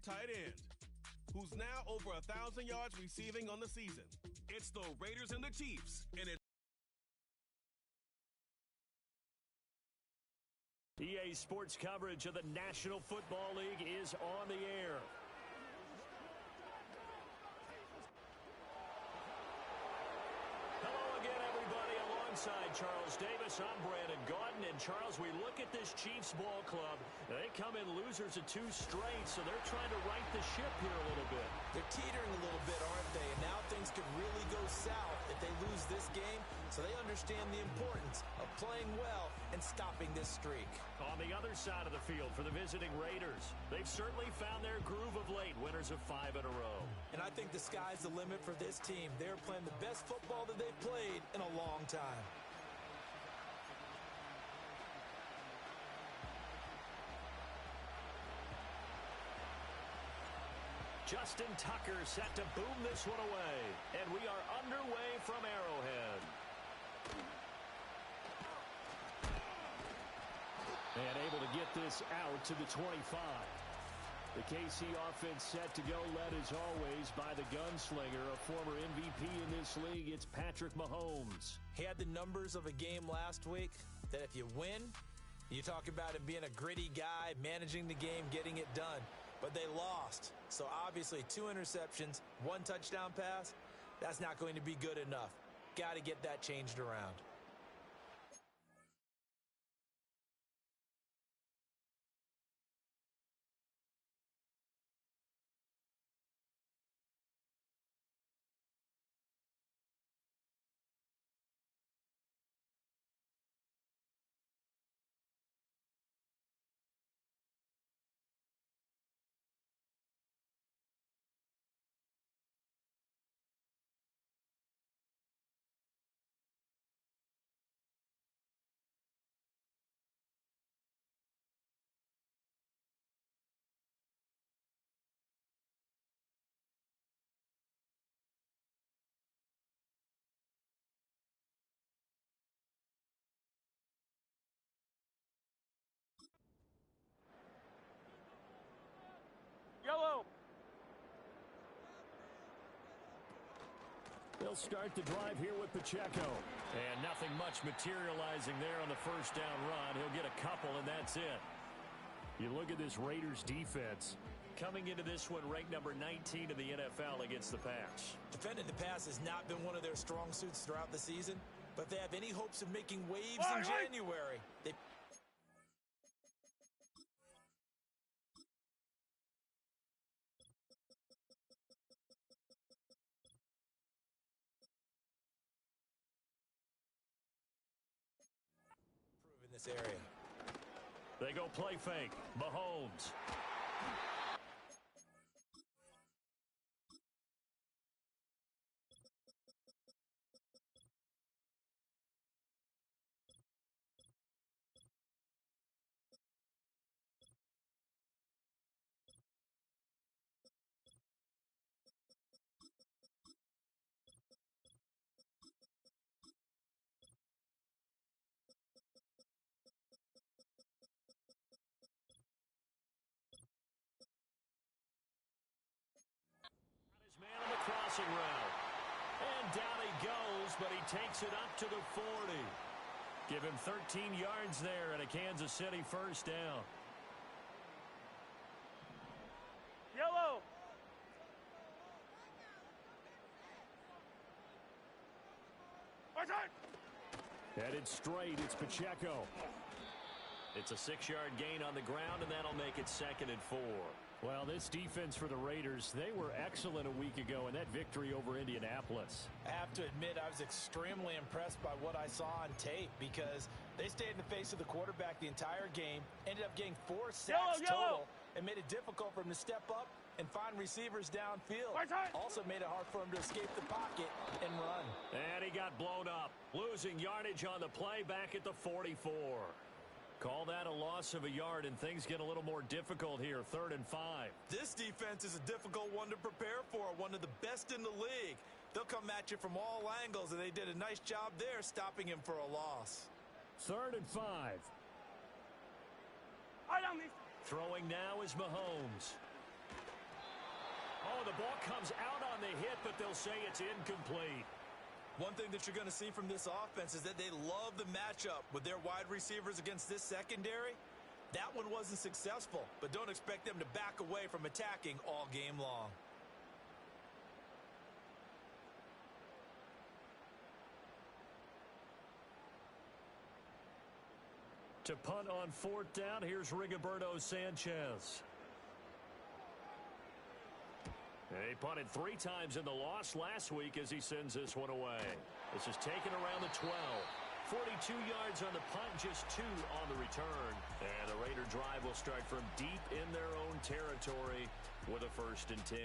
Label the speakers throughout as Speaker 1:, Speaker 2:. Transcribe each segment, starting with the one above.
Speaker 1: tight end, who's now over 1,000 yards receiving on the season. It's the Raiders and the Chiefs, and it's
Speaker 2: EA Sports coverage of the National Football League is on the air. Hello again, everybody. Alongside Charles Davis, I'm Brandon Gaudin. And Charles, we look at this Chiefs ball club. They come in losers of 2 straight, so they're trying to right the ship here a little bit.
Speaker 3: They're teetering a little bit, aren't they? And now things could really go south if they lose this game. So they understand the importance of playing well and stopping this streak.
Speaker 2: On the other side of the field for the visiting Raiders, they've certainly found their groove of late, winners of 5 in a row.
Speaker 3: And I think the sky's the limit for this team. They're playing the best football that they've played in a long time.
Speaker 2: Justin Tucker set to boom this one away. And we are underway from Arrowhead. And able to get this out to the 25. The KC offense set to go, led as always by the gunslinger, a former MVP in this league. It's Patrick Mahomes.
Speaker 3: He had the numbers of a game last week that if you win, you talk about him being a gritty guy, managing the game, getting it done. But they lost. So obviously 2 interceptions, 1 touchdown pass, that's not going to be good enough. Got to get that changed around.
Speaker 2: Yellow. They'll start the drive here with Pacheco. And nothing much materializing there on the first down run. He'll get a couple, and that's it. You look at this Raiders defense. Coming into this one, ranked number 19 in the NFL against the pass.
Speaker 3: Defending the pass has not been one of their strong suits throughout the season. But if they have any hopes of making waves in January, they... in this area.
Speaker 2: They go play fake. Mahomes. Man on the crossing route. And down he goes, but he takes it up to the 40. Give him 13 yards there and a Kansas City first down.
Speaker 4: Yellow.
Speaker 2: Headed straight, it's Pacheco. It's a 6-yard gain on the ground, and that'll make it 2nd and 4. Well, this defense for the Raiders, they were excellent a week ago in that victory over Indianapolis.
Speaker 3: I have to admit, I was extremely impressed by what I saw on tape because they stayed in the face of the quarterback the entire game, ended up getting 4 sacks total, and made it difficult for him to step up and find receivers downfield. Also made it hard for him to escape the pocket and run.
Speaker 2: And he got blown up, losing yardage on the play back at the 44. Call that a loss of a yard, and things get a little more difficult here, 3rd and 5.
Speaker 3: This defense is a difficult one to prepare for, one of the best in the league. They'll come at you from all angles, and they did a nice job there stopping him for a loss.
Speaker 2: 3rd and 5. Throwing now is Mahomes. the ball comes out on the hit, but they'll say it's incomplete.
Speaker 3: One thing that you're going to see from this offense is that they love the matchup with their wide receivers against this secondary. That one wasn't successful, but don't expect them to back away from attacking all game long.
Speaker 2: To punt on 4th down, here's Rigoberto Sanchez. He punted 3 times in the loss last week as he sends this one away. This is taken around the 12. 42 yards on the punt, just 2 on the return. And the Raider drive will start from deep in their own territory with a 1st and 10.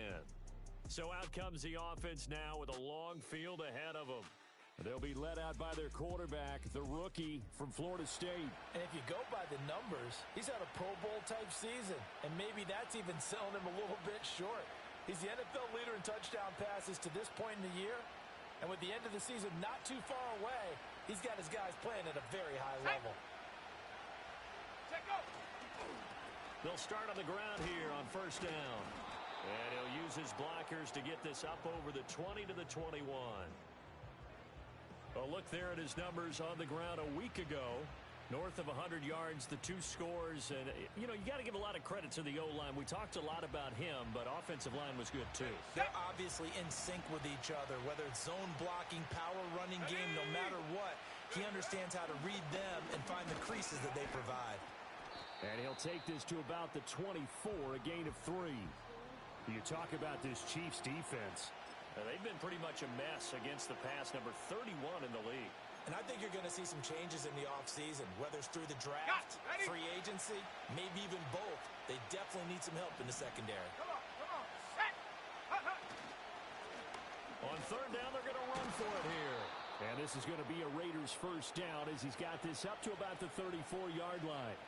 Speaker 2: So out comes the offense now with a long field ahead of them. They'll be led out by their quarterback, the rookie from Florida State.
Speaker 3: And if you go by the numbers, he's had a Pro Bowl-type season. And maybe that's even selling him a little bit short. He's the NFL leader in touchdown passes to this point in the year. And with the end of the season not too far away, he's got his guys playing at a very high level.
Speaker 2: They'll start on the ground here on 1st down. And he'll use his blockers to get this up over the 20 to the 21. A look there at his numbers on the ground a week ago. North of 100 yards, the 2 scores. And, you got to give a lot of credit to the O-line. We talked a lot about him, but offensive line was good, too.
Speaker 3: They're obviously in sync with each other, whether it's zone blocking, power running game, no matter what. He understands how to read them and find the creases that they provide.
Speaker 2: And he'll take this to about the 24, a gain of 3. You talk about this Chiefs defense. They've been pretty much a mess against the pass, number 31 in the league.
Speaker 3: And I think you're going to see some changes in the offseason, whether it's through the draft, free agency, maybe even both. They definitely need some help in the secondary.
Speaker 2: On 3rd down, they're going to run for it here. And this is going to be a Raiders 1st down as he's got this up to about the 34-yard line.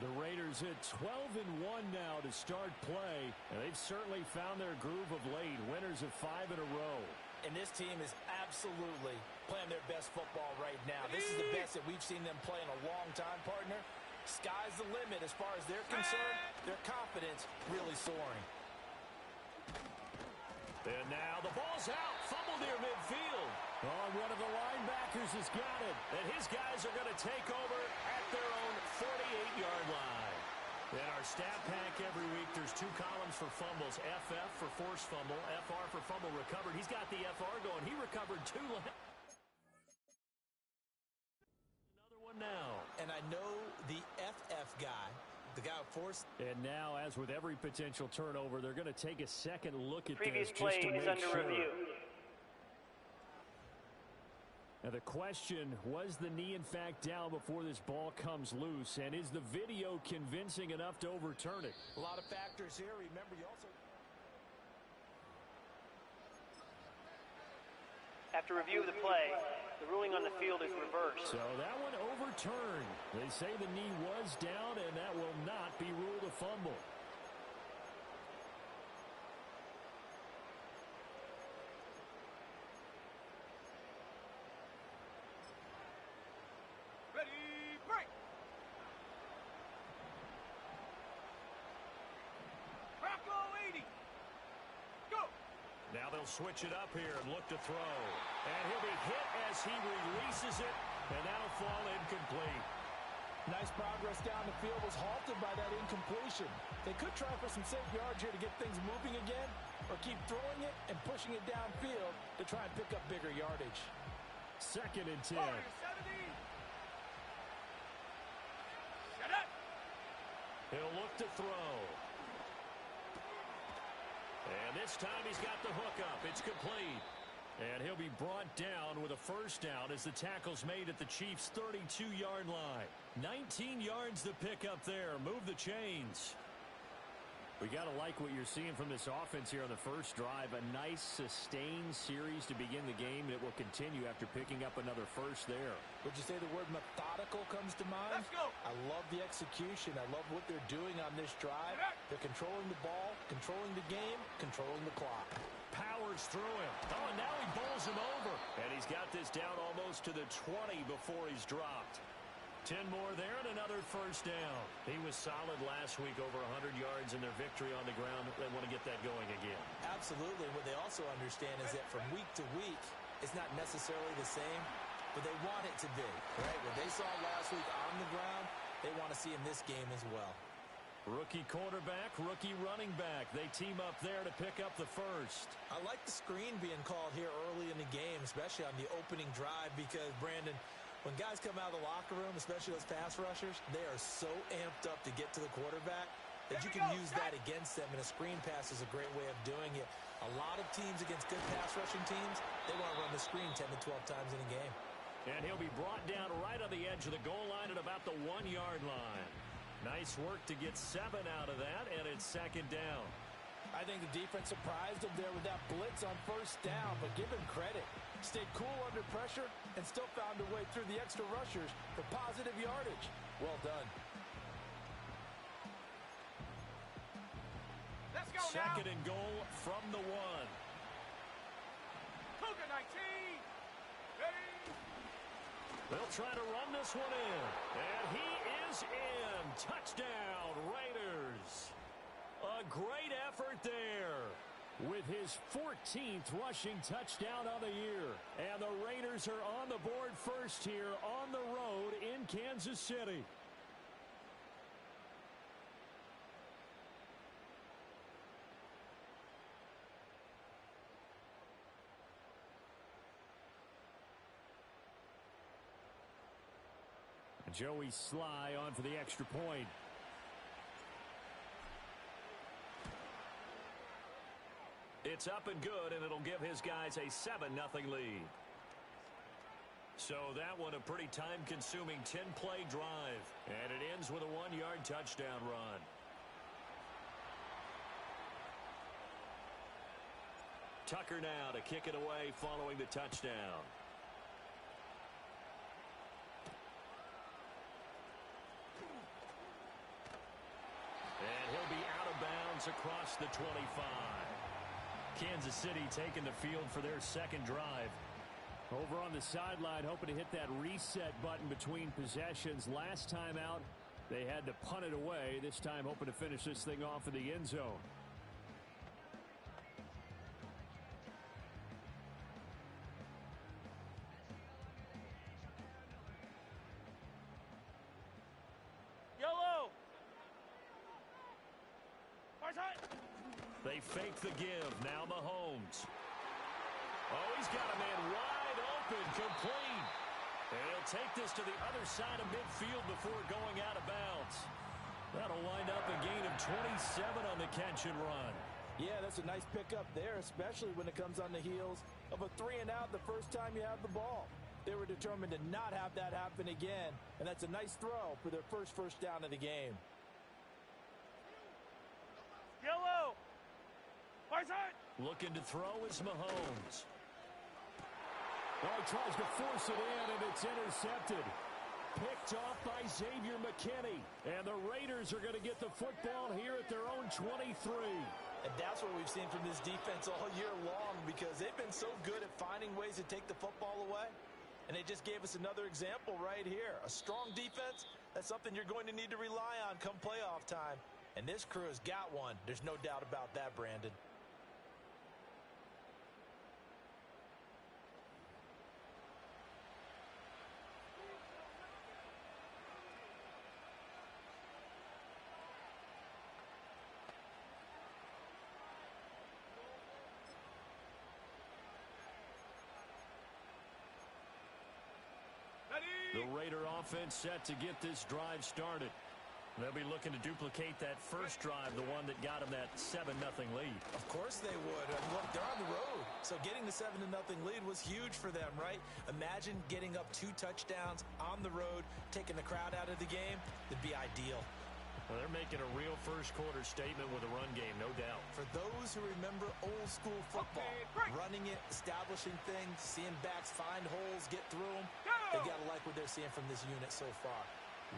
Speaker 2: The Raiders at 12-1 now to start play, and they've certainly found their groove of late, winners of 5 in a row.
Speaker 3: And this team is absolutely playing their best football right now. This is the best that we've seen them play in a long time, partner. Sky's the limit as far as they're concerned. Their confidence really soaring.
Speaker 2: And now the ball's out. Fumble near midfield. Oh, one of the linebackers has got it. And his guys are going to take over at their own 48-yard line. In our stat pack every week, there's 2 columns for fumbles. FF for forced fumble, FR for fumble recovered. He's got the FR going. He recovered 2. Another one now.
Speaker 3: And I know the FF guy, the guy who forced.
Speaker 2: And now, as with every potential turnover, they're going to take a second look at
Speaker 4: Previous
Speaker 2: this
Speaker 4: play
Speaker 2: just to
Speaker 4: is
Speaker 2: make
Speaker 4: under
Speaker 2: sure.
Speaker 4: review.
Speaker 2: Now the question, was the knee in fact down before this ball comes loose? And is the video convincing enough to overturn it?
Speaker 3: A lot of factors here. Remember, you also...
Speaker 4: After review of the play, the ruling on the field is reversed.
Speaker 2: So that one overturned. They say the knee was down, and that will not be ruled a fumble. Now they'll switch it up here and look to throw. And he'll be hit as he releases it, and that'll fall incomplete.
Speaker 3: Nice progress down the field was halted by that incompletion. They could try for some safe yards here to get things moving again, or keep throwing it and pushing it downfield to try and pick up bigger yardage.
Speaker 2: 2nd and 10. He'll look to throw. And this time he's got the hook up. It's complete. And he'll be brought down with a 1st down as the tackle's made at the Chiefs' 32-yard line. 19 yards to pick up there. Move the chains. We got to like what you're seeing from this offense here on the first drive. A nice, sustained series to begin the game that will continue after picking up another first there.
Speaker 3: Would you say the word methodical comes to mind?
Speaker 4: Let's go.
Speaker 3: I love the execution. I love what they're doing on this drive. They're controlling the ball, controlling the game, controlling the clock.
Speaker 2: Powers through him. Oh, and now he bowls him over. And he's got this down almost to the 20 before he's dropped. 10 more there and another 1st down. He was solid last week, over 100 yards in their victory on the ground. They want to get that going again.
Speaker 3: Absolutely. What they also understand is that from week to week, it's not necessarily the same, but they want it to be, right? What they saw last week on the ground, they want to see in this game as well.
Speaker 2: Rookie quarterback, rookie running back. They team up there to pick up the first.
Speaker 3: I like the screen being called here early in the game, especially on the opening drive, because, Brandon, when guys come out of the locker room, especially those pass rushers, they are so amped up to get to the quarterback that you can use that against them, and a screen pass is a great way of doing it. A lot of teams against good pass rushing teams, they want to run the screen 10 to 12 times in a game.
Speaker 2: And he'll be brought down right on the edge of the goal line at about the 1-yard line. Nice work to get 7 out of that, and it's second down.
Speaker 3: I think the defense surprised him there with that blitz on first down, but give him credit. Stayed cool under pressure and still found a way through the extra rushers for positive yardage. Well done.
Speaker 5: Let's go
Speaker 2: Second
Speaker 5: now.
Speaker 2: and goal from the 1.
Speaker 5: Cougar 19. Ready.
Speaker 2: They'll try to run this one in. And he is in. Touchdown, Raiders. A great effort there with his 14th rushing touchdown of the year. And the Raiders are on the board first here on the road in Kansas City. Joey Sly on for the extra point. It's up and good, and it'll give his guys a 7-0 lead. So that one a pretty time-consuming 10-play drive. And it ends with a 1-yard touchdown run. Tucker now to kick it away following the touchdown. And he'll be out of bounds across the 25. Kansas City taking the field for their second drive. Over on the sideline, hoping to hit that reset button between possessions. Last time out, they had to punt it away. This time, hoping to finish this thing off in the end zone.
Speaker 5: Yellow.
Speaker 2: They fake the give. Now Mahomes. Oh, he's got a man wide open, complete. And he'll take this to the other side of midfield before going out of bounds. That'll wind up a gain of 27 on the catch and run.
Speaker 3: Yeah, that's a nice pickup there, especially when it comes on the heels of a 3-and-out the first time you have the ball. They were determined to not have that happen again, and that's a nice throw for their first down of the game.
Speaker 5: Yellow.
Speaker 2: Looking to throw is Mahomes. Oh, he tries to force it in, and it's intercepted. Picked off by Xavier McKinney. And the Raiders are going to get the football here at their own 23.
Speaker 3: And that's what we've seen from this defense all year long, because they've been so good at finding ways to take the football away. And they just gave us another example right here. A strong defense, that's something you're going to need to rely on come playoff time. And this crew has got one. There's no doubt about that, Brandon.
Speaker 2: The Raider offense set to get this drive started. They'll be looking to duplicate that first drive, the one that got them that 7-0 lead.
Speaker 3: Of course they would. I mean, look, they're on the road. So getting the 7-0 lead was huge for them, right? Imagine getting up 2 touchdowns on the road, taking the crowd out of the game. It'd be ideal.
Speaker 2: Well, they're making a real first-quarter statement with a run game, no doubt.
Speaker 3: For those who remember old-school football, running it, establishing things, seeing backs find holes, get through them, they got to like what they're seeing from this unit so far.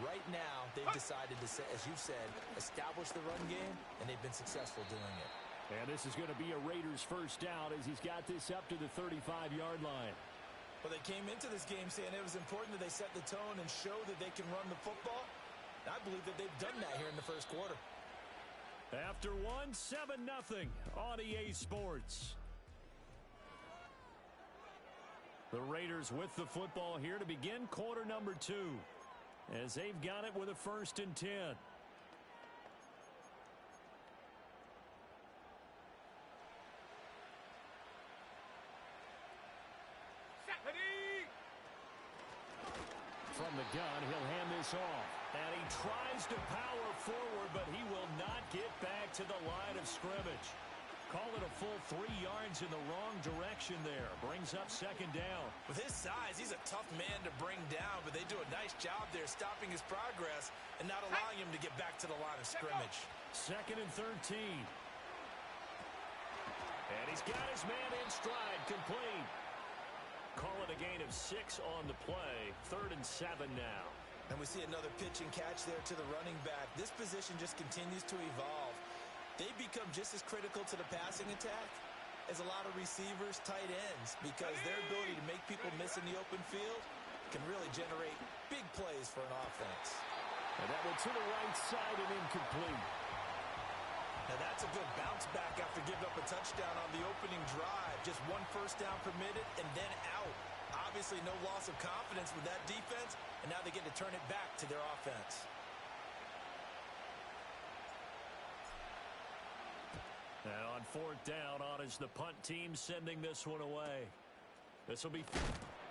Speaker 3: Right now, they've decided to, as you said, establish the run game, and they've been successful doing it.
Speaker 2: And this is going to be a Raiders first down as he's got this up to the 35-yard line.
Speaker 3: Well, they came into this game saying it was important that they set the tone and show that they can run the football. I believe that they've done that here in the first quarter.
Speaker 2: After one, 7-0 on EA Sports. The Raiders with the football here to begin quarter number 2, as they've got it with a 1st and 10. From the gun, he'll hand this off. And he tries to power forward, but he will not get back to the line of scrimmage. Call it a full 3 yards in the wrong direction there. Brings up 2nd down.
Speaker 3: With his size, he's a tough man to bring down, but they do a nice job there stopping his progress and not allowing him to get back to the line of scrimmage.
Speaker 2: 2nd and 13. And he's got his man in stride, complete. Call it a gain of 6 on the play. 3rd and 7 now.
Speaker 3: And we see another pitch and catch there to the running back. This position just continues to evolve. They become just as critical to the passing attack as a lot of receivers, tight ends, because their ability to make people miss in the open field can really generate big plays for an offense.
Speaker 2: And that went to the right side and incomplete.
Speaker 3: Now that's a good bounce back after giving up a touchdown on the opening drive. Just 1 first down permitted and then out. Obviously no loss of confidence with that defense, and now they get to turn it back to their offense.
Speaker 2: And on 4th down, on is the punt team sending this one away. This will be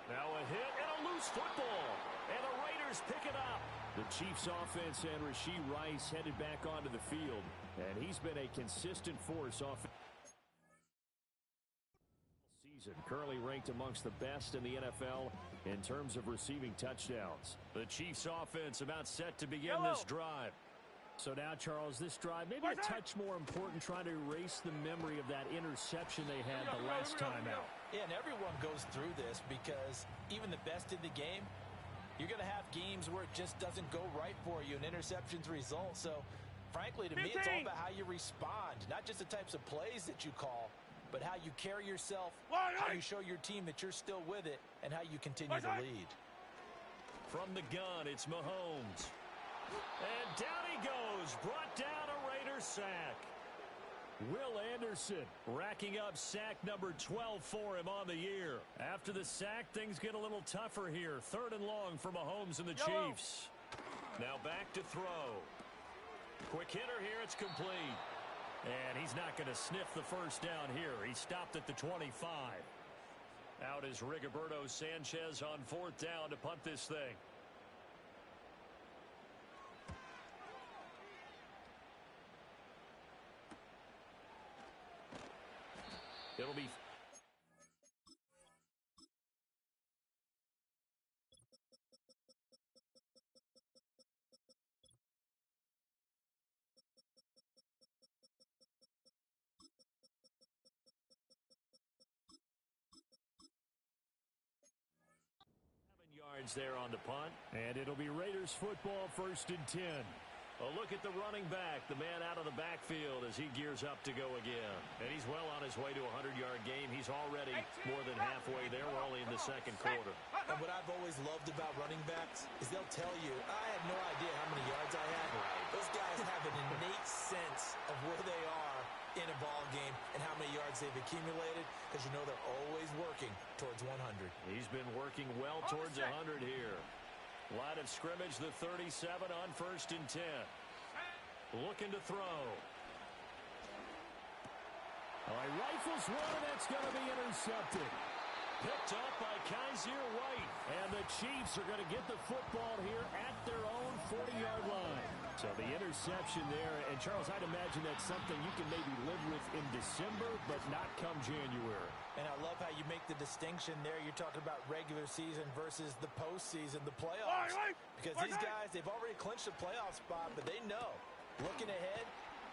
Speaker 2: now a hit and a loose football. And the Raiders pick it up. The Chiefs offense and Rashee Rice headed back onto the field. And he's been a consistent force off season. Currently ranked amongst the best in the NFL in terms of receiving touchdowns. The Chiefs offense about set to begin this drive. So now, Charles, this drive maybe a touch more important, trying to erase the memory of that interception they had the last time out.
Speaker 3: Yeah, and everyone goes through this because even the best in the game, you're going to have games where it just doesn't go right for you and interceptions result. So, frankly, to me, it's all about how you respond, not just the types of plays that you call, but how you carry yourself, how you show your team that you're still with it, and how you continue to lead.
Speaker 2: From the gun, it's Mahomes. And down he goes, brought down a Raiders sack. Will Anderson racking up sack number 12 for him on the year. After the sack, things get a little tougher here. 3rd and long for Mahomes and the Chiefs. Now back to throw. Quick hitter here, it's complete. And he's not going to sniff the first down here. He stopped at the 25. Out is Rigoberto Sanchez on 4th down to punt this thing. It'll be yards there on the punt. And it'll be Raiders football, 1st and 10. A look at the running back, the man out of the backfield as he gears up to go again. And he's well on his way to a 100-yard game. He's already more than halfway there. We're only in the 2nd quarter.
Speaker 3: And what I've always loved about running backs is they'll tell you, I had no idea how many yards I had. Those guys have an innate sense of where they are in a ball game and how many yards they've accumulated, because you know they're always working towards 100.
Speaker 2: He's been working well towards 100 here. Line of scrimmage, the 37 on 1st and 10. Looking to throw. He rifles one, and that's going to be intercepted. Picked up by Kaiser White. And the Chiefs are going to get the football here at their own 40-yard line. So the interception there. And, Charles, I'd imagine that's something you can maybe live with in December, but not come January.
Speaker 3: And I love how you make the distinction there. You're talking about regular season versus the postseason, the playoffs. Because these guys, they've already clinched the playoff spot, but they know, looking ahead,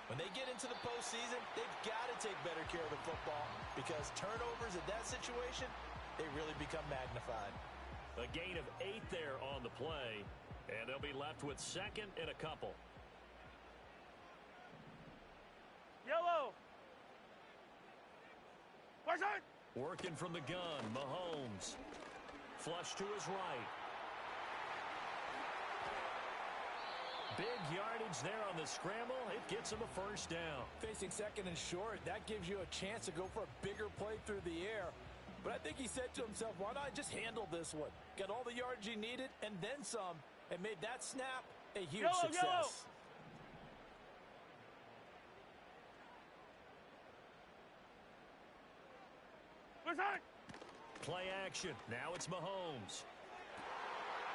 Speaker 3: when they get into the postseason, they've got to take better care of the football, because turnovers in that situation, they really become magnified.
Speaker 2: A gain of 8 there on the play, and they'll be left with 2nd and a couple.
Speaker 5: Yellow.
Speaker 2: Working from the gun, Mahomes. Flush to his right. Big yardage there on the scramble. It gets him a first down.
Speaker 3: Facing second and short, that gives you a chance to go for a bigger play through the air. But I think he said to himself, why not just handle this one? Got all the yards he needed and then some, and made that snap a huge success.
Speaker 2: Play action. Now it's Mahomes.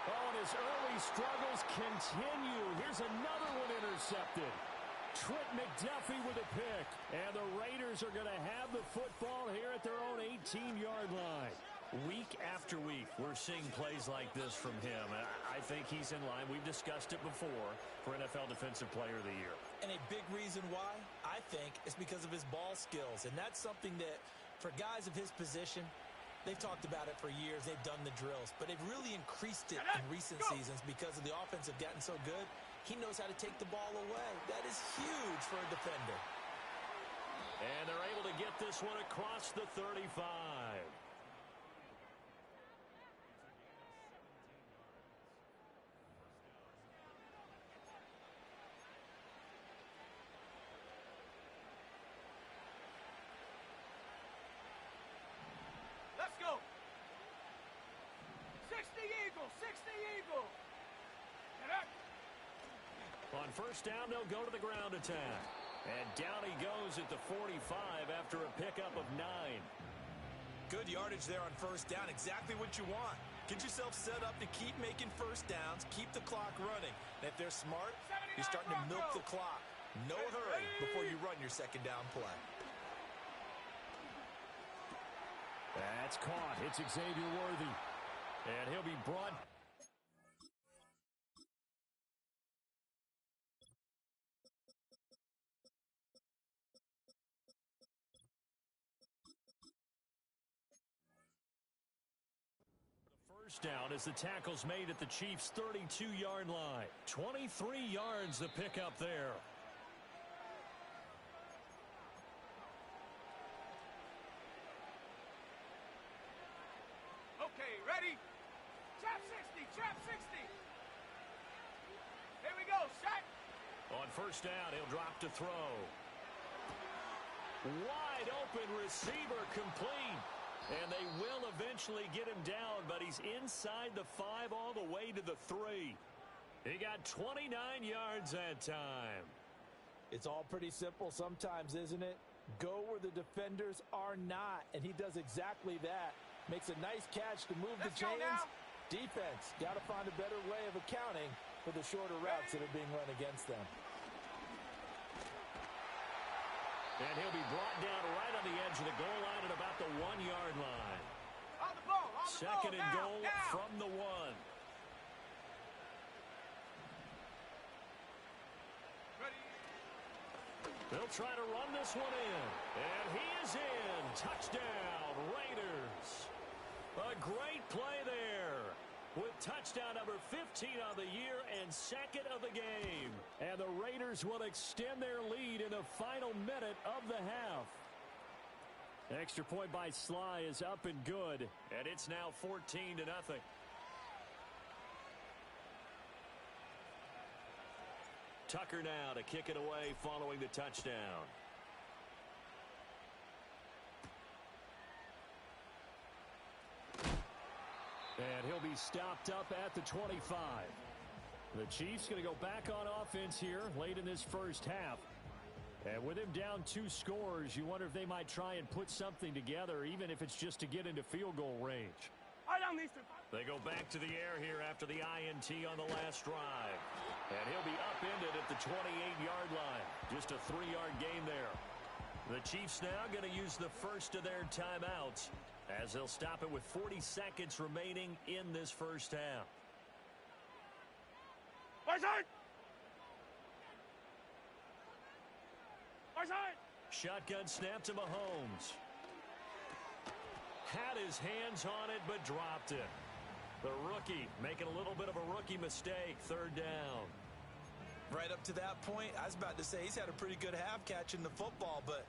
Speaker 2: Oh, and his early struggles continue. Here's another one intercepted. Trent McDuffie with a pick. And the Raiders are going to have the football here at their own 18-yard line. Week after week, we're seeing plays like this from him. I think he's in line. We've discussed it before for NFL Defensive Player of the Year.
Speaker 3: And a big reason why, I think, is because of his ball skills. And that's something that, for guys of his position, they've talked about it for years. They've done the drills. But they've really increased it in recent seasons because of the offense have gotten so good. He knows how to take the ball away. That is huge for a defender.
Speaker 2: And they're able to get this one across the 35.
Speaker 5: Let's go. 60 Eagle, 60 Eagle.
Speaker 2: On first down, they'll go to the ground attack. And down he goes at the 45 after a pickup of 9.
Speaker 3: Good yardage there on first down. Exactly what you want. Get yourself set up to keep making first downs, keep the clock running. And if they're smart, you're starting to milk the clock. No hurry before you run your second down play.
Speaker 2: That's caught. It's Xavier Worthy. And he'll be brought. First down as the tackle's made at the Chiefs' 32-yard line. 23 yards the pickup there.
Speaker 5: Okay, ready? Trap 60, trap 60. Here we go, set.
Speaker 2: On first down, he'll drop to throw. Wide open receiver complete. And they will eventually get him down, but he's inside the 5 all the way to the 3. He got 29 yards that time.
Speaker 3: It's all pretty simple sometimes, isn't it? Go where the defenders are not, and he does exactly that. Makes a nice catch to move the chains. Defense, got to find a better way of accounting for the shorter routes that are being run against them.
Speaker 2: And he'll be brought down right on the edge of the goal line at about the 1-yard line.
Speaker 5: On the ball, on the
Speaker 2: Second and
Speaker 5: ball,
Speaker 2: goal
Speaker 5: now.
Speaker 2: from the 1.
Speaker 5: Ready.
Speaker 2: They'll try to run this one in. And he is in. Touchdown, Raiders. A great play there. With touchdown number 15 on the year and second of the game. And the Raiders will extend their lead in the final minute of the half. Extra point by Sly is up and good. And it's now 14-0. Tucker now to kick it away following the touchdown. And he'll be stopped up at the 25. The Chiefs going to go back on offense here late in this first half. And with him down 2 scores, you wonder if they might try and put something together, even if it's just to get into field goal range. They go back to the air here after the INT on the last drive. And he'll be upended at the 28-yard line. Just a 3-yard gain there. The Chiefs now going to use the first of their timeouts, as they'll stop it with 40 seconds remaining in this first half. Shotgun snap to Mahomes. Had his hands on it, but dropped it. The rookie making a little bit of a rookie mistake, third down.
Speaker 3: Right up to that point, I was about to say he's had a pretty good half catching the football, but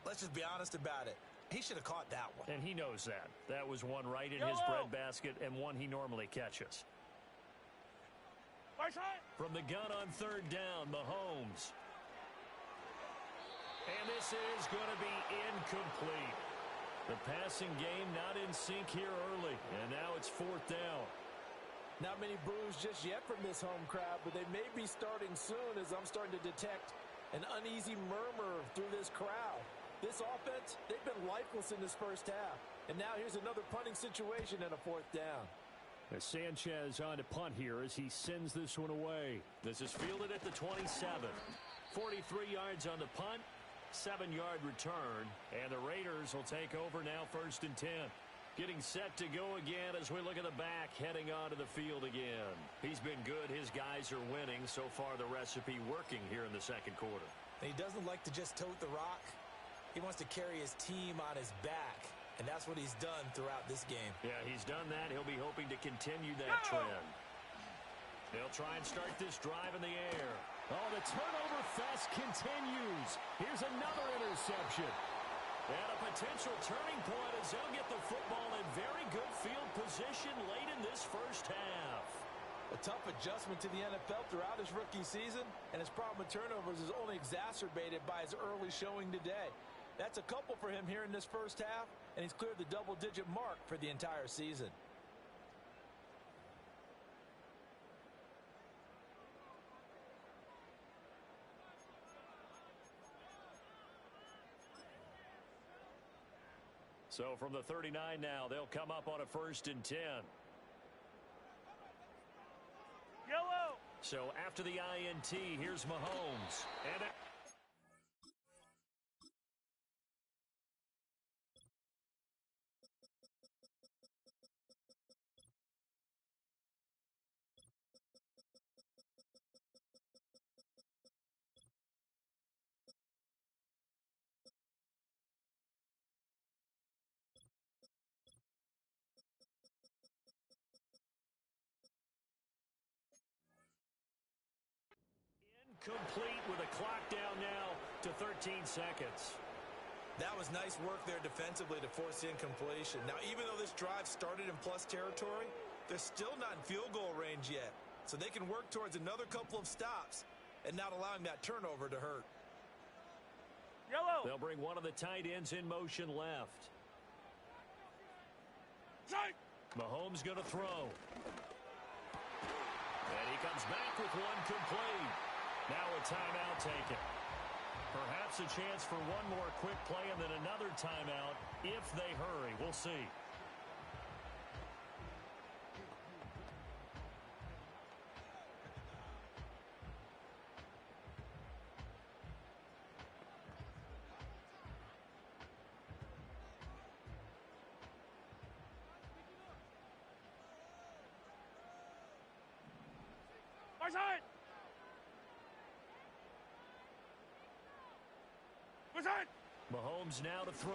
Speaker 3: let's just be honest about it. He should have caught that one.
Speaker 2: And he knows that. That was one right in his breadbasket and one he normally catches.
Speaker 5: Right side.
Speaker 2: From the gun on third down, Mahomes. And this is going to be incomplete. The passing game not in sync here early, and now it's fourth down.
Speaker 3: Not many boos just yet from this home crowd, but they may be starting soon as I'm starting to detect an uneasy murmur through this crowd. This offense, they've been lifeless in this first half. And now here's another punting situation and a fourth down.
Speaker 2: Sanchez on to punt here as he sends this one away. This is fielded at the 27. 43 yards on the punt, 7-yard return, and the Raiders will take over now first and 10. Getting set to go again as we look at the back heading onto the field again. He's been good. His guys are winning. So far the recipe working here in the second quarter.
Speaker 3: And he doesn't like to just tote the rock. He wants to carry his team on his back. And that's what he's done throughout this game.
Speaker 2: Yeah, he's done that. He'll be hoping to continue that trend. They'll try and start this drive in the air. Oh, the turnover fest continues. Here's another interception. And a potential turning point as they'll get the football in very good field position late in this first half.
Speaker 3: A tough adjustment to the NFL throughout his rookie season, and his problem with turnovers is only exacerbated by his early showing today. That's a couple for him here in this first half, and he's cleared the double-digit mark for the entire season.
Speaker 2: So from the 39 now, they'll come up on a first and 10.
Speaker 5: Yellow.
Speaker 2: So after the INT, here's Mahomes. And complete with a clock down now to 13 seconds.
Speaker 3: That was nice work there defensively to force incompletion. Now, even though this drive started in plus territory, they're still not in field goal range yet. So they can work towards another couple of stops and not allowing that turnover to hurt.
Speaker 5: Yellow.
Speaker 2: They'll bring one of the tight ends in motion left.
Speaker 5: Strike.
Speaker 2: Mahomes going to throw. And he comes back with one complete. Now a timeout taken. Perhaps a chance for one more quick play and then another timeout if they hurry. We'll see.
Speaker 5: Right side.
Speaker 2: Mahomes now to throw.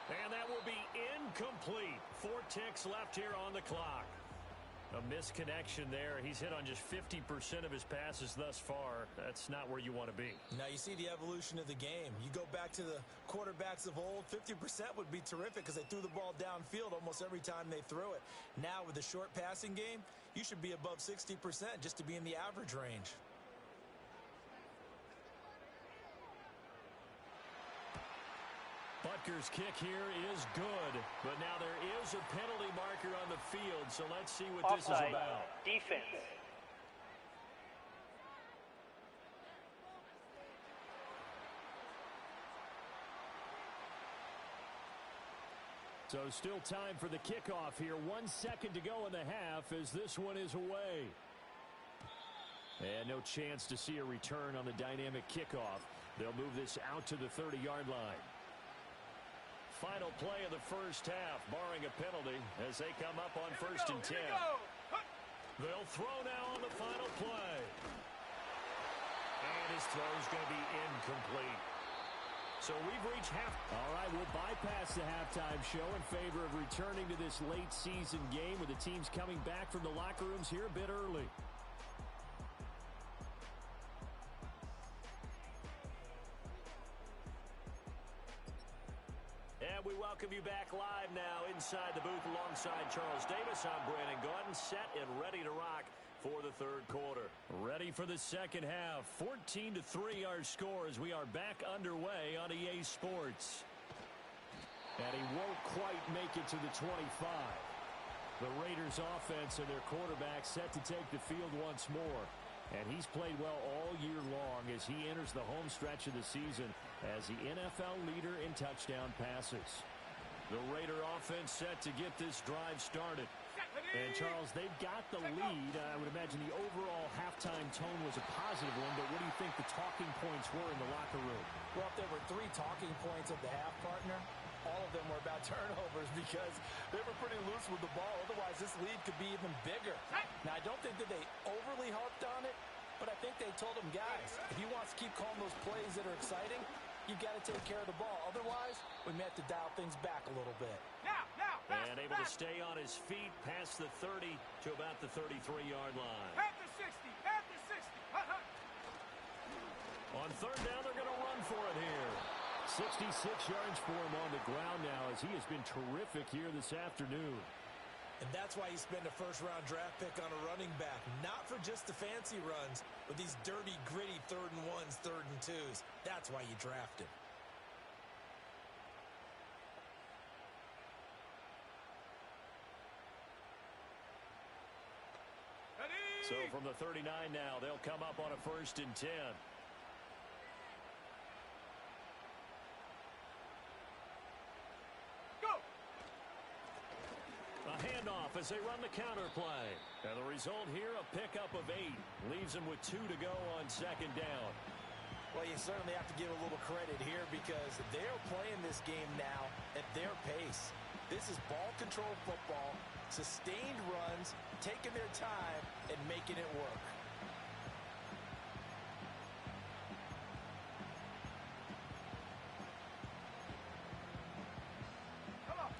Speaker 2: And that will be incomplete. 4 ticks left here on the clock. A misconnection there. He's hit on just 50% of his passes thus far. That's not where you want to be.
Speaker 3: Now you see the evolution of the game. You go back to the quarterbacks of old, 50% would be terrific because they threw the ball downfield almost every time they threw it. Now with the short passing game, you should be above 60% just to be in the average range.
Speaker 2: Butker's kick here is good, but now there is a penalty marker on the field, so let's see what this is
Speaker 4: Offside.
Speaker 2: about.
Speaker 4: Defense.
Speaker 2: So still time for the kickoff here. 1 second to go in the half as this one is away. And no chance to see a return on the dynamic kickoff. They'll move this out to the 30-yard line. Final play of the first half, barring a penalty, as they come up on first and 10. They'll throw now on the final play. And his throw is going to be incomplete. So we've reached half. All right, we'll bypass the halftime show in favor of returning to this late season game with the teams coming back from the locker rooms here a bit early. And we welcome you back live now inside the booth alongside Charles Davis. I'm Brandon Gaudin, set and ready to rock for the third quarter. Ready for the second half. 14-3 our score as we are back underway on EA Sports. And he won't quite make it to the 25. The Raiders offense and their quarterback set to take the field once more. And he's played well all year long as he enters the home stretch of the season as the NFL leader in touchdown passes. The Raider offense set to get this drive started. And, Charles, they've got the lead. I would imagine the overall halftime tone was a positive one, but what do you think the talking points were in the locker room?
Speaker 3: Well, if there were 3 talking points at the half, partner, all of them were about turnovers because they were pretty loose with the ball. Otherwise, this lead could be even bigger. Now, I don't think that they overly harped on it, but I think they told them, guys, if he wants to keep calling those plays that are exciting, you've got to take care of the ball. Otherwise, we may have to dial things back a little bit.
Speaker 2: And able to stay on his feet past the 30 to about the 33-yard line.
Speaker 5: At the 60. At the 60.
Speaker 2: On third down, they're going to run for it here. 66 yards for him on the ground now as he has been terrific here this afternoon.
Speaker 3: And that's why you spend a first-round draft pick on a running back. Not for just the fancy runs, but these dirty, gritty 3rd and 1s, 3rd and 2s. That's why you draft him.
Speaker 2: So from the 39 now, they'll come up on a 1st and 10. Handoff as they run the counter play. And the result here, a pickup of 8. Leaves them with 2 to go on 2nd down.
Speaker 3: Well, you certainly have to give a little credit here because they're playing this game now at their pace. This is ball control football, sustained runs, taking their time, and making it work.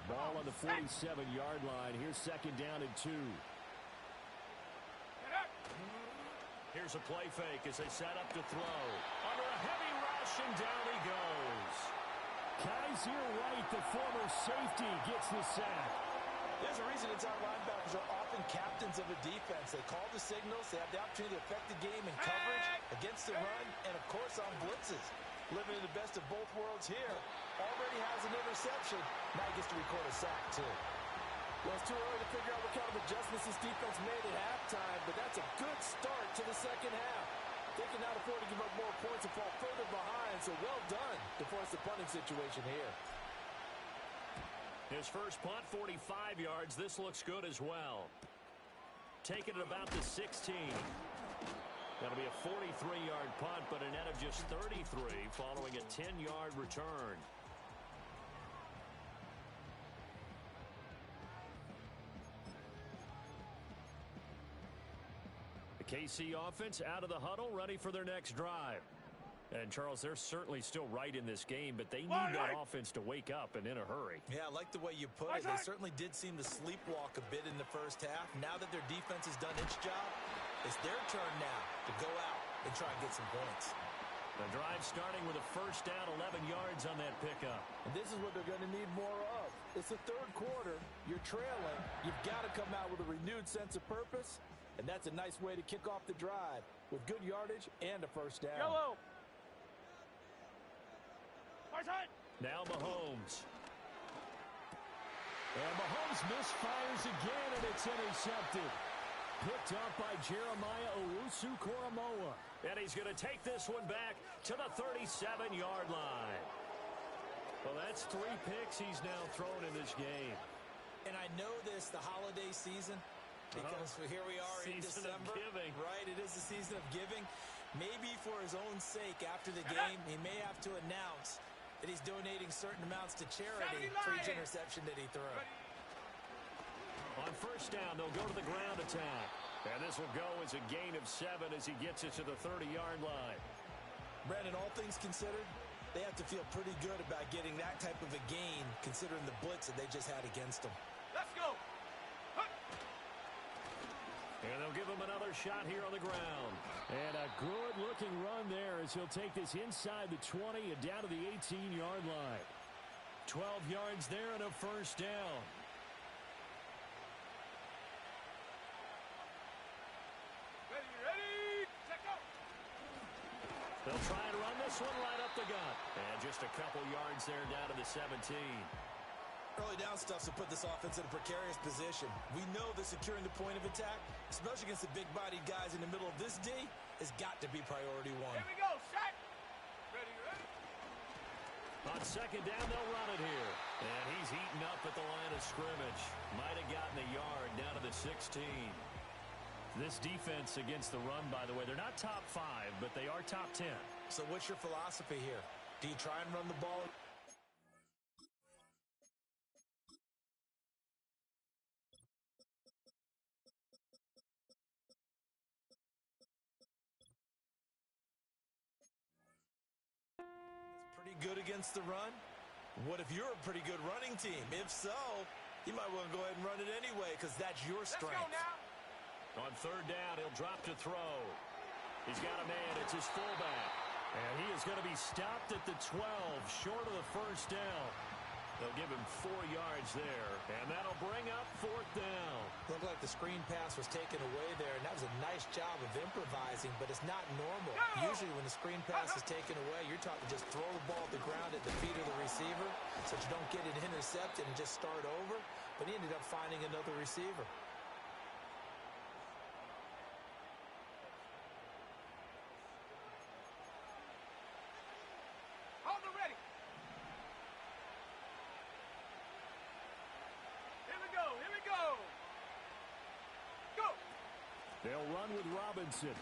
Speaker 2: Ball on the 47-yard line. Here's 2nd down and 2. Here's a play fake as they set up to throw. Under a heavy rush, and down he goes. Kaiser White, the former safety, gets the sack.
Speaker 3: There's a reason inside linebackers are often captains of a defense. They call the signals. They have the opportunity to affect the game in coverage, against the run, and, of course, on blitzes. Living in the best of both worlds here. Already has an interception. Now he gets to record a sack, too. Well, it's too early to figure out what kind of adjustments this defense made at halftime, but that's a good start to the second half. They can now afford to give up more points and fall further behind, so well done to force the punting situation here.
Speaker 2: His first punt, 45 yards. This looks good as well. Taking it about the 16. That'll be a 43-yard punt, but a net of just 33 following a 10-yard return. The KC offense out of the huddle, ready for their next drive. And, Charles, they're certainly still right in this game, but they need that offense to wake up and in a hurry.
Speaker 3: Yeah, I like the way you put it. They certainly did seem to sleepwalk a bit in the first half. Now that their defense has done its job, it's their turn now to go out and try and get some points.
Speaker 2: The drive starting with a first down, 11 yards on that pickup.
Speaker 3: And this is what they're going to need more of. It's the third quarter. You're trailing. You've got to come out with a renewed sense of purpose, and that's a nice way to kick off the drive with good yardage and a first down.
Speaker 5: Yellow.
Speaker 2: Now Mahomes. And Mahomes misfires again, and it's intercepted. Picked up by Jeremiah Owusu-Koramoah. And he's going to take this one back to the 37-yard line. Well, that's 3 picks he's now thrown in this game.
Speaker 3: And I know this, the holiday season, because here we are in December.
Speaker 2: Season of giving.
Speaker 3: Right, it is the season of giving. Maybe for his own sake after the game, he may have to announce that he's donating certain amounts to charity for each interception that he threw.
Speaker 2: On first down, they'll go to the ground attack. And this will go as a gain of 7 as he gets it to the 30-yard line.
Speaker 3: Brandon, all things considered, they have to feel pretty good about getting that type of a gain considering the blitz that they just had against them.
Speaker 5: Let's go.
Speaker 2: And they'll give him another shot here on the ground. And a good-looking run there as he'll take this inside the 20 and down to the 18-yard line. 12 yards there and a first down.
Speaker 5: Ready, check out.
Speaker 2: They'll try and run this one right up the gut. And just a couple yards there down to the 17.
Speaker 3: Early down stuff to put this offense in a precarious position. We know that securing the point of attack, especially against the big-bodied guys in the middle of this D, has got to be priority one.
Speaker 5: Here we go, shot. Ready.
Speaker 2: On second down, they'll run it here. And he's eaten up at the line of scrimmage. Might have gotten a yard down to the 16. This defense against the run, by the way, they're not top 5, but they are top 10.
Speaker 3: So what's your philosophy here? Do you try and run the ball? Pretty good against the run? What if you're a pretty good running team? If so, you might want to go ahead and run it anyway because that's your strength.
Speaker 5: Let's go now.
Speaker 2: On third down, he'll drop to throw. He's got a man. It's his fullback. And he is going to be stopped at the 12, short of the first down. They'll give him 4 yards there, and that'll bring up fourth down.
Speaker 3: Looked like the screen pass was taken away there, and that was a nice job of improvising, but it's not normal. Usually when the screen pass is taken away, you're taught to just throw the ball at the ground at the feet of the receiver so that you don't get it intercepted and just start over, but he ended up finding another receiver.
Speaker 5: Hold it ready. Here we go. Go.
Speaker 2: They'll run with Robinson.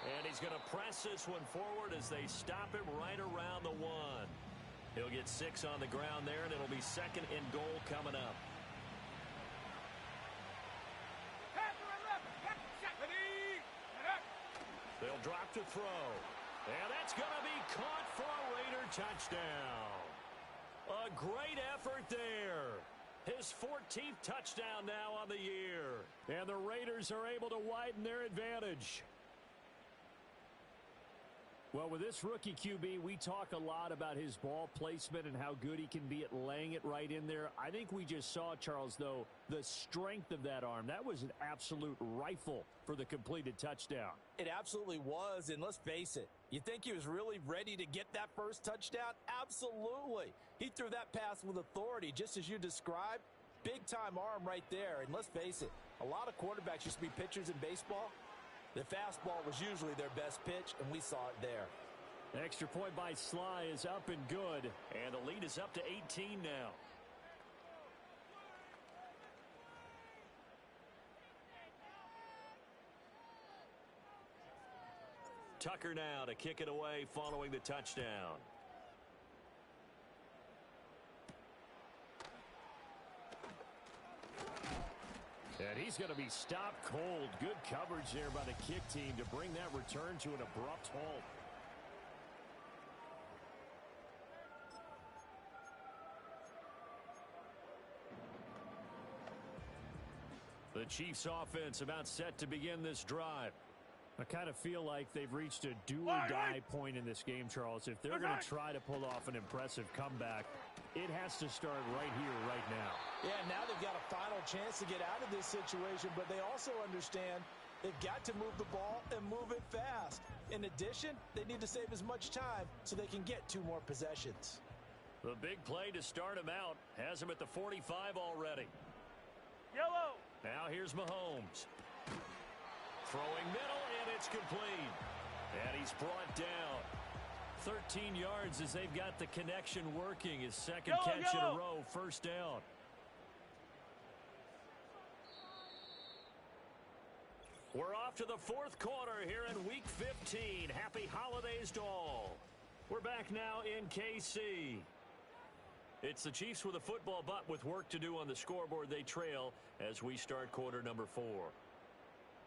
Speaker 2: And he's going to press this one forward as they stop him right around the 1. He'll get 6 on the ground there, and it'll be second and goal coming up.
Speaker 5: Panther and left. Shot. Ready.
Speaker 2: They'll drop to throw. And that's going to be caught for a Raider touchdown. A great effort there. His 14th touchdown now on the year. And the Raiders are able to widen their advantage. Well, with this rookie QB, we talk a lot about his ball placement and how good he can be at laying it right in there. I think we just saw, Charles, though, the strength of that arm. That was an absolute rifle for the completed touchdown.
Speaker 3: It absolutely was, and let's face it, you think he was really ready to get that first touchdown? Absolutely. He threw that pass with authority, just as you described. Big-time arm right there, and let's face it, a lot of quarterbacks used to be pitchers in baseball. The fastball was usually their best pitch, and we saw it there.
Speaker 2: The extra point by Sly is up and good, and the lead is up to 18 now. Tucker now to kick it away following the touchdown. And he's going to be stopped cold. Good coverage there by the kick team to bring that return to an abrupt halt. The Chiefs offense about set to begin this drive. I kind of feel like they've reached a do-or-die point in this game, Charles. If they're going to try to pull off an impressive comeback, it has to start right here, right now.
Speaker 3: Yeah, now they've got a final chance to get out of this situation, but they also understand they've got to move the ball and move it fast. In addition, they need to save as much time so they can get 2 more possessions.
Speaker 2: The big play to start him out has him at the 45 already.
Speaker 5: Yellow.
Speaker 2: Now here's Mahomes. Throwing middle, and it's complete. And he's brought down. 13 yards as they've got the connection working. His second catch in a row, first down. We're off to the 4th quarter here in Week 15. Happy holidays to all. We're back now in KC. It's the Chiefs with a football, but with work to do on the scoreboard, they trail as we start quarter number 4.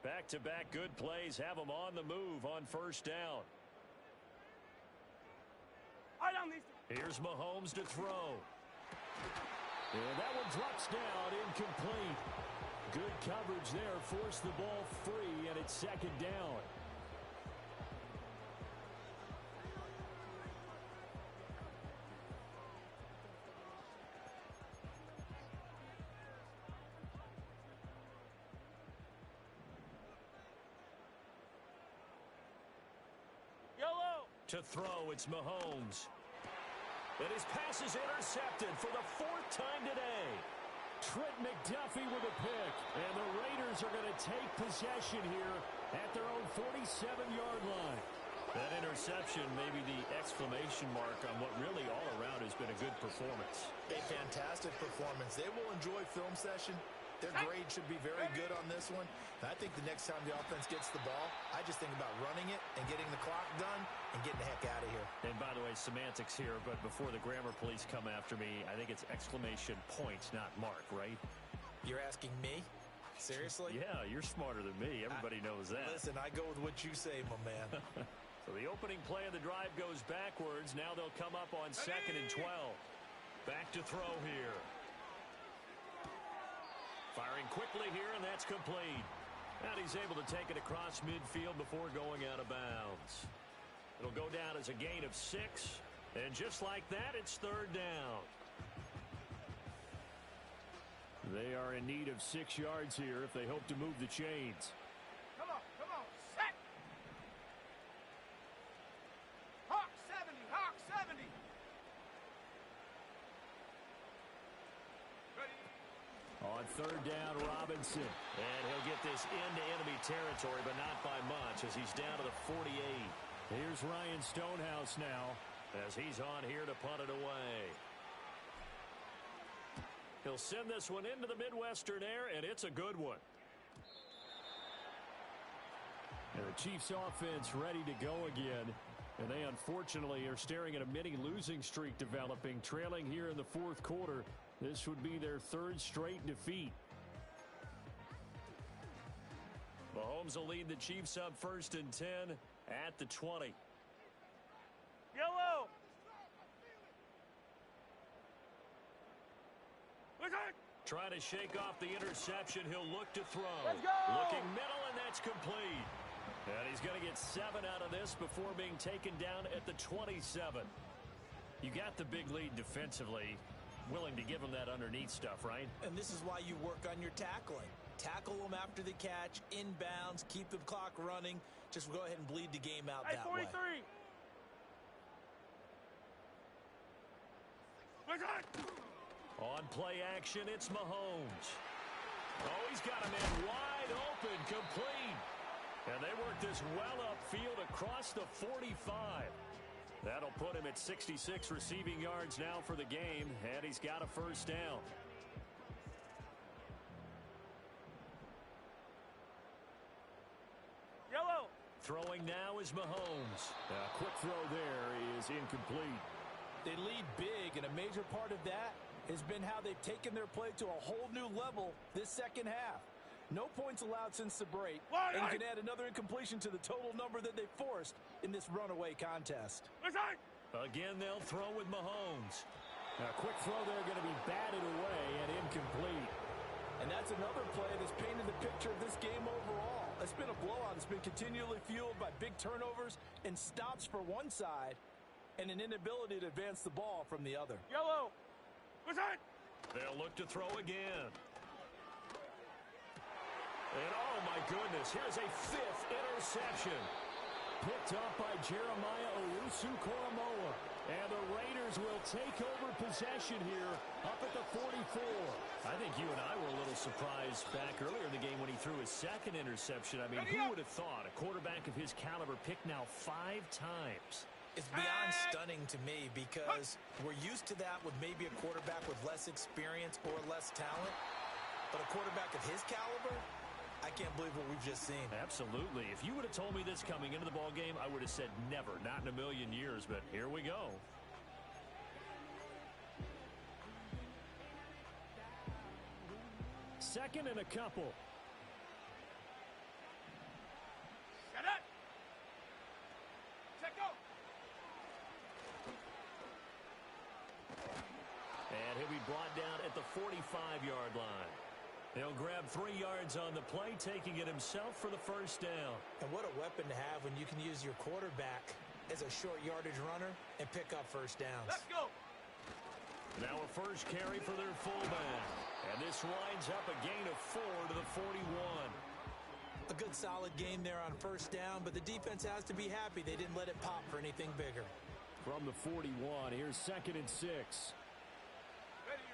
Speaker 2: Back-to-back good plays have them on the move on first down. Here's Mahomes to throw. And that one drops down, incomplete. Good coverage there, forced the ball free, and it's second down. To throw, it's Mahomes. And his pass is intercepted for the 4th time today.
Speaker 6: Trent McDuffie with a pick. And the Raiders are going to take possession here at their own 47-yard line.
Speaker 2: That interception may be the exclamation mark on what really all around has been a good performance.
Speaker 3: A fantastic performance. They will enjoy film session. Their grade should be very good on this one. And I think the next time the offense gets the ball, I just think about running it and getting the clock done and getting the heck out of here.
Speaker 2: And by the way, semantics here, but before the grammar police come after me, I think it's exclamation point, not mark, right?
Speaker 3: You're asking me? Seriously?
Speaker 2: Yeah, you're smarter than me. Everybody knows that.
Speaker 3: Listen, I go with what you say, my man.
Speaker 2: So the opening play of the drive goes backwards. Now they'll come up on 2nd and 12. Back to throw here. Firing quickly here, and that's complete. And he's able to take it across midfield before going out of bounds. It'll go down as a gain of 6. And just like that, it's 3rd down.
Speaker 6: They are in need of 6 yards here if they hope to move the chains.
Speaker 5: Come on, set. Hawk 70. Ready.
Speaker 6: On 3rd down, Robinson.
Speaker 2: And he'll get this into enemy territory, but not by much as he's down to the 48.
Speaker 6: Here's Ryan Stonehouse now
Speaker 2: as he's on here to punt it away. He'll send this one into the Midwestern air, and it's a good one.
Speaker 6: And the Chiefs offense ready to go again. And they unfortunately are staring at a mini losing streak developing, trailing here in the 4th quarter. This would be their 3rd straight defeat.
Speaker 2: Mahomes will lead the Chiefs up 1st and 10 at the 20.
Speaker 5: Yellow.
Speaker 2: Trying to shake off the interception. He'll look to throw.
Speaker 5: Let's go!
Speaker 2: Looking middle, and that's complete. And he's going to get 7 out of this before being taken down at the 27. You got the big lead defensively. Willing to give him that underneath stuff, right?
Speaker 3: And this is why you work on your tackling. Tackle them after the catch, inbounds, keep the clock running. Just go ahead and bleed the game out that
Speaker 5: 43.
Speaker 3: way.
Speaker 2: On play action, it's Mahomes. Oh, he's got a man wide open, complete. And they work this well upfield across the 45. That'll put him at 66 receiving yards now for the game, and he's got a 1st down.
Speaker 5: Yellow.
Speaker 2: Throwing now is Mahomes.
Speaker 6: A quick throw there is incomplete.
Speaker 3: They lead big, and a major part of that has been how they've taken their play to a whole new level this 2nd half. No points allowed since the break, and you can add another incompletion to the total number that they forced in this runaway contest.
Speaker 2: Again, they'll throw with Mahomes.
Speaker 6: A quick throw there going to be batted away and incomplete.
Speaker 3: And that's another play that's painted the picture of this game overall. It's been a blowout. It's been continually fueled by big turnovers and stops for one side and an inability to advance the ball from the other.
Speaker 5: Yellow.
Speaker 2: They'll look to throw again. And oh my goodness, here's a 5th interception.
Speaker 6: Picked up by Jeremiah Owusu-Koramoah. And the Raiders will take over possession here up at the 44.
Speaker 2: I think you and I were a little surprised back earlier in the game when he threw his 2nd interception. I mean, who would have thought a quarterback of his caliber picked now 5 times?
Speaker 3: It's beyond stunning to me because we're used to that with maybe a quarterback with less experience or less talent. But a quarterback of his caliber, I can't believe what we've just seen.
Speaker 2: Absolutely. If you would have told me this coming into the ball game, I would have said never, not in a million years, but here we go.
Speaker 6: Second and a couple.
Speaker 5: Set up. Check go.
Speaker 2: And he'll be brought down at the 45-yard line. He'll grab 3 yards on the play, taking it himself for the 1st down.
Speaker 3: And what a weapon to have when you can use your quarterback as a short yardage runner and pick up 1st downs.
Speaker 5: Let's go.
Speaker 2: Now a 1st carry for their fullback. And this winds up a gain of 4 to the 41.
Speaker 3: A good solid game there on first down, but the defense has to be happy they didn't let it pop for anything bigger.
Speaker 6: From the 41, here's 2nd and 6.
Speaker 5: Ready.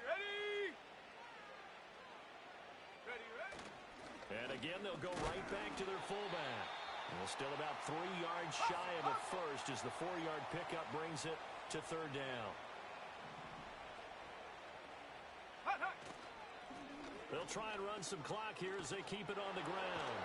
Speaker 6: And again, they'll go right back to their fullback. And still about 3 yards shy of a first as the 4-yard pickup brings it to 3rd down. They'll try and run some clock here as they keep it on the ground.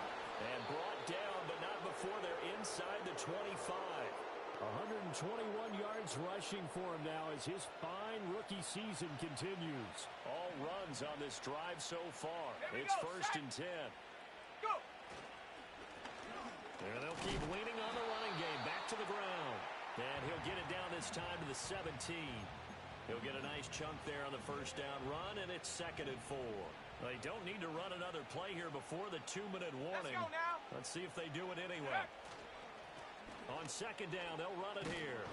Speaker 6: And brought down, but not before they're inside the 25. 121 yards rushing for him now as his fine rookie season continues. All runs on this drive so far. It's 1st and 10.
Speaker 5: Go!
Speaker 6: And they'll keep leaning on the running game. Back to the ground. And he'll get it down this time to the 17. He'll get a nice chunk there on the first down run, and it's 2nd and 4. They don't need to run another play here before the 2-minute warning.
Speaker 5: Let's go now.
Speaker 6: Let's see if they do it anyway. On 2nd down, they'll run it here.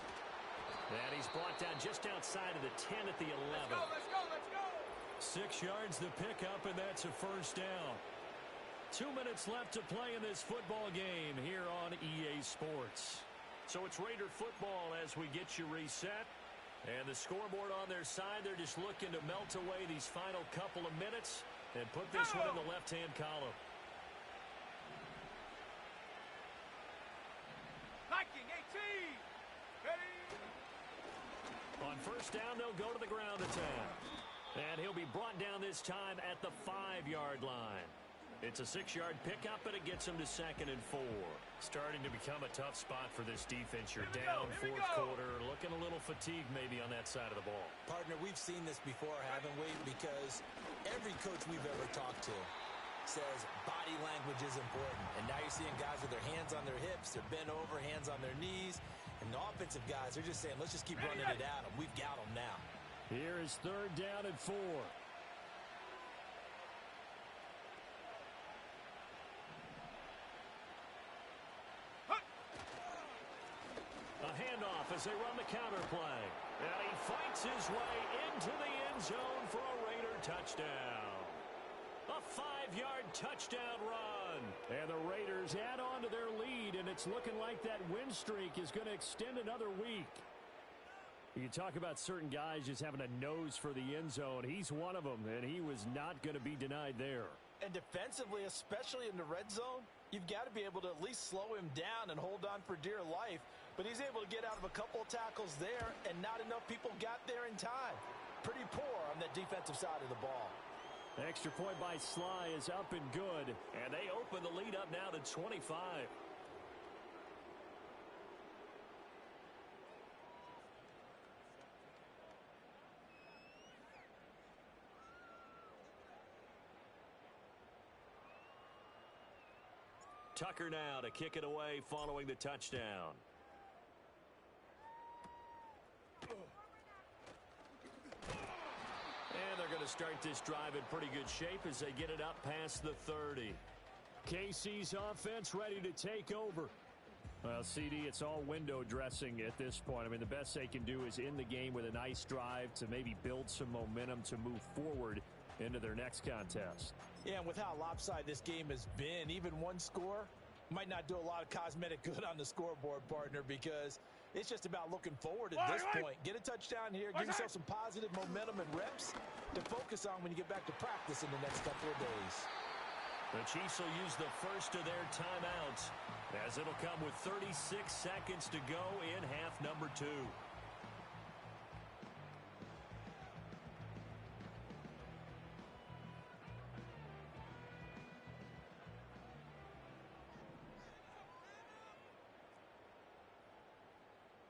Speaker 6: And he's brought down just outside of the 10 at the 11.
Speaker 5: Let's go.
Speaker 6: 6 yards the pickup, and that's a first down. 2 minutes left to play in this football game here on EA Sports. So it's Raider football as we get you reset. And the scoreboard on their side, they're just looking to melt away these final couple of minutes and put this one in the left-hand column.
Speaker 5: Viking 18. Ready.
Speaker 6: On first down, they'll go to the ground attack. And he'll be brought down this time at the 5-yard line. It's a 6-yard pickup, and it gets him to 2nd and 4. Starting to become a tough spot for this defense. You're down 4th quarter, looking a little fatigued maybe on that side of the ball.
Speaker 3: Partner, we've seen this before, haven't we? Because every coach we've ever talked to says body language is important. And now you're seeing guys with their hands on their hips, they're bent over, hands on their knees. And the offensive guys, they're just saying, let's just keep running it at them. We've got them now.
Speaker 6: Here is 3rd down and 4. A handoff as they run the counter play. And he fights his way into the end zone for a Raider touchdown. A 5-yard touchdown run. And the Raiders add on to their lead, and it's looking like that win streak is going to extend another week. You talk about certain guys just having a nose for the end zone. He's one of them, and he was not going to be denied there.
Speaker 3: And defensively, especially in the red zone, you've got to be able to at least slow him down and hold on for dear life. But he's able to get out of a couple of tackles there, and not enough people got there in time. Pretty poor on the defensive side of the ball.
Speaker 6: Extra point by Sly is up and good, and they open the lead up now to 25. Tucker now to kick it away following the touchdown. And they're going to start this drive in pretty good shape as they get it up past the 30. KC's offense ready to take over. Well, CD, it's all window dressing at this point. I mean, the best they can do is end the game with a nice drive to maybe build some momentum to move forward into their next contest.
Speaker 3: Yeah, and with how lopsided this game has been, even one score might not do a lot of cosmetic good on the scoreboard, partner, because it's just about looking forward at this point. Get a touchdown here, give yourself some positive momentum and reps to focus on when you get back to practice in the next couple of days.
Speaker 6: The Chiefs will use the first of their timeouts, as it'll come with 36 seconds to go in half number 2.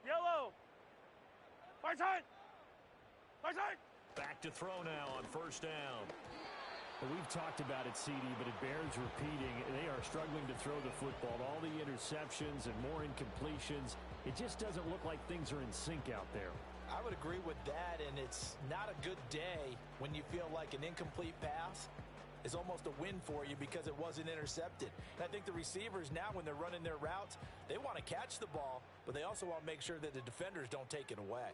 Speaker 5: Yellow. Right side.
Speaker 6: Back to throw now on first down. Well, we've talked about it, CD, but it bears repeating. They are struggling to throw the football. All the interceptions and more incompletions. It just doesn't look like things are in sync out there.
Speaker 3: I would agree with that, and it's not a good day when you feel like an incomplete pass is almost a win for you because it wasn't intercepted. And I think the receivers now, when they're running their routes, they want to catch the ball, but they also want to make sure that the defenders don't take it away.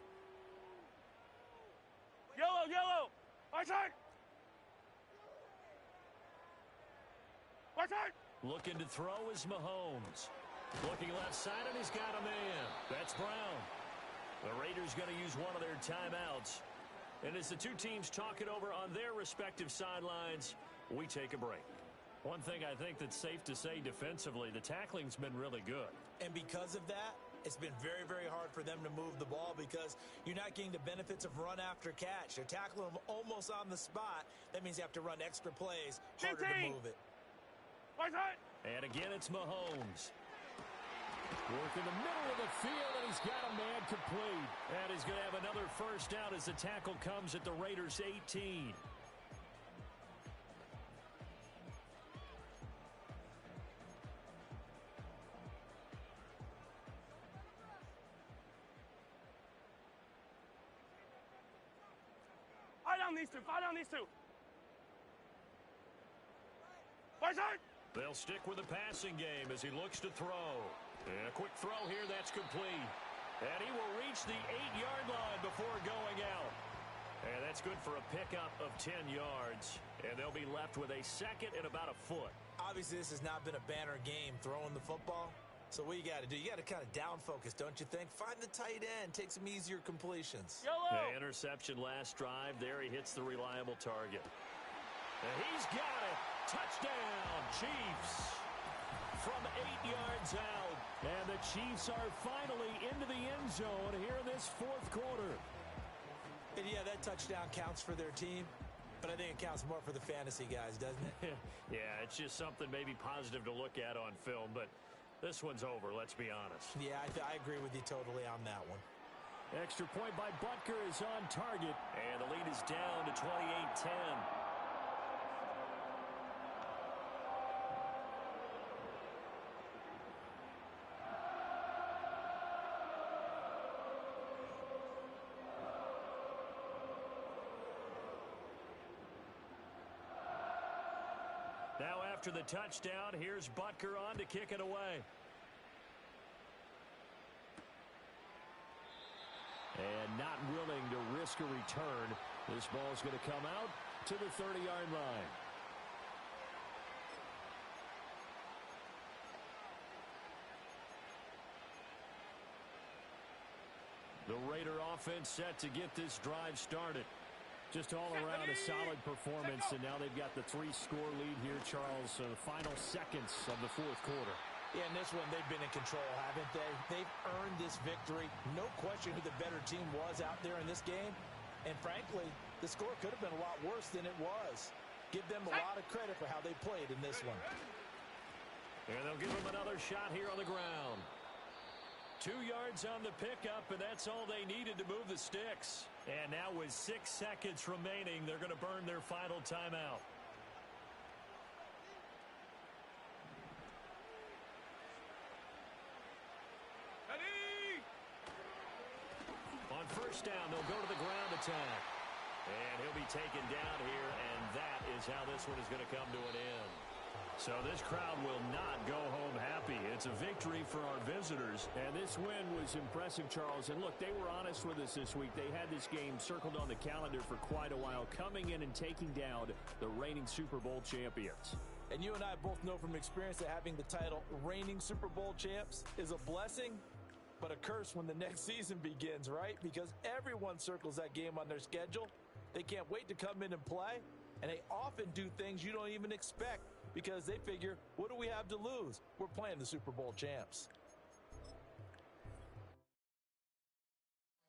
Speaker 5: Yellow. Right side.
Speaker 2: Looking to throw is Mahomes. Looking left side, and he's got a man. That's Brown. The Raiders going to use one of their timeouts. And as the two teams talk it over on their respective sidelines, we take a break. One thing I think that's safe to say defensively, the tackling's been really good.
Speaker 3: And because of that, it's been very, very hard for them to move the ball because you're not getting the benefits of run after catch. They're tackling them almost on the spot. That means you have to run extra plays, harder to move it.
Speaker 2: And again, it's Mahomes.
Speaker 6: Work in the middle of the field, and he's got a man complete.
Speaker 2: And he's going to have another first down as the tackle comes at the Raiders' 18.
Speaker 5: Fire down these two.
Speaker 2: They'll stick with the passing game as he looks to throw. And a quick throw here, that's complete. And he will reach the 8-yard line before going out. And that's good for a pickup of 10 yards. And they'll be left with a second and about a foot.
Speaker 3: Obviously, this has not been a banner game throwing the football. So what you got to do, you got to kind of down focus, don't you think? Find the tight end, take some easier completions.
Speaker 2: The interception last drive. There he hits the reliable target. And he's got it. Touchdown, Chiefs. From 8 yards out.
Speaker 6: And the Chiefs are finally into the end zone here in this fourth quarter.
Speaker 3: And yeah, that touchdown counts for their team, but I think it counts more for the fantasy guys, doesn't it?
Speaker 2: Yeah, it's just something maybe positive to look at on film, but this one's over, let's be honest.
Speaker 3: Yeah, I agree with you totally on that one.
Speaker 6: Extra point by Butker is on target.
Speaker 2: And the lead is down to 28-10. Now after the touchdown, here's Butker on to kick it away.
Speaker 6: And not willing to risk a return. This ball's going to come out to the 30-yard line.
Speaker 2: The Raider offense set to get this drive started.
Speaker 6: Just all around a solid performance, and now they've got the 3-score lead here, Charles. So the final seconds of the fourth quarter.
Speaker 3: Yeah, in this one, they've been in control, haven't they? They've earned this victory. No question who the better team was out there in this game. And frankly, the score could have been a lot worse than it was. Give them a lot of credit for how they played in this one.
Speaker 2: And they'll give them another shot here on the ground. 2 yards on the pickup, and that's all they needed to move the sticks. And now with 6 seconds remaining, they're going to burn their final timeout. On first down, they'll go to the ground attack. And he'll be taken down here, and that is how this one is going to come to an end. So this crowd will not go home happy. It's a victory for our visitors.
Speaker 6: And this win was impressive, Charles. And look, they were honest with us this week. They had this game circled on the calendar for quite a while, coming in and taking down the reigning Super Bowl champions.
Speaker 3: And you and I both know from experience that having the title reigning Super Bowl champs is a blessing, but a curse when the next season begins, right? Because everyone circles that game on their schedule. They can't wait to come in and play, and they often do things you don't even expect because they figure, what do we have to lose? We're playing the Super Bowl champs.